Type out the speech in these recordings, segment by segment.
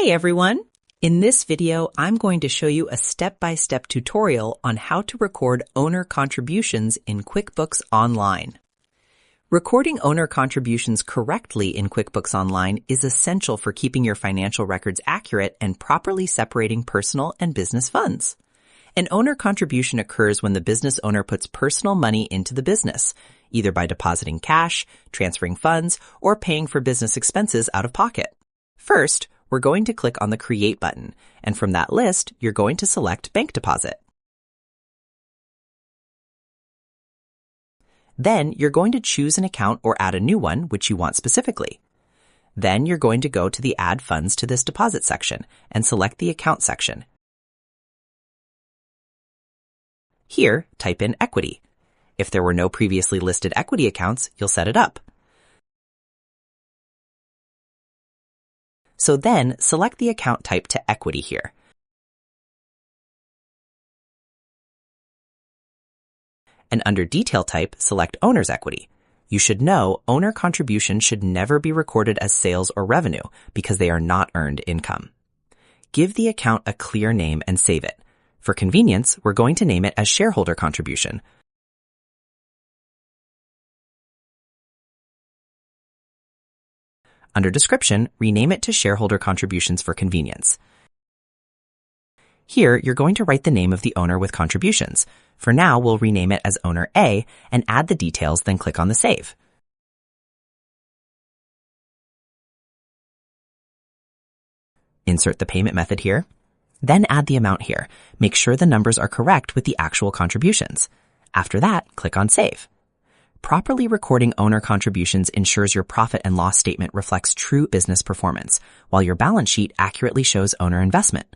Hey everyone! In this video, I'm going to show you a step-by-step tutorial on how to record owner contributions in QuickBooks Online. Recording owner contributions correctly in QuickBooks Online is essential for keeping your financial records accurate and properly separating personal and business funds. An owner contribution occurs when the business owner puts personal money into the business, either by depositing cash, transferring funds, or paying for business expenses out of pocket. First, we're going to click on the Create button, and from that list, you're going to select Bank Deposit. Then you're going to choose an account or add a new one which you want specifically. Then you're going to go to the Add Funds to this deposit section and select the Account section. Here, type in Equity. If there were no previously listed equity accounts, you'll set it up. So then, select the account type to Equity here. And under Detail Type, select Owner's Equity. You should know owner contribution should never be recorded as sales or revenue because they are not earned income. Give the account a clear name and save it. For convenience, we're going to name it as Shareholder Contribution. Under Description, rename it to Shareholder Contributions for convenience. Here, you're going to write the name of the owner with contributions. For now, we'll rename it as Owner A and add the details, then click on the Save. Insert the payment method here. Then add the amount here. Make sure the numbers are correct with the actual contributions. After that, click on Save. Properly recording owner contributions ensures your profit and loss statement reflects true business performance, while your balance sheet accurately shows owner investment.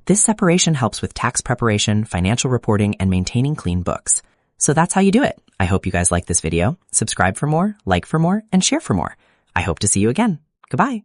This separation helps with tax preparation, financial reporting, and maintaining clean books. So that's how you do it. I hope you guys like this video. Subscribe for more, like for more, and share for more. I hope to see you again. Goodbye.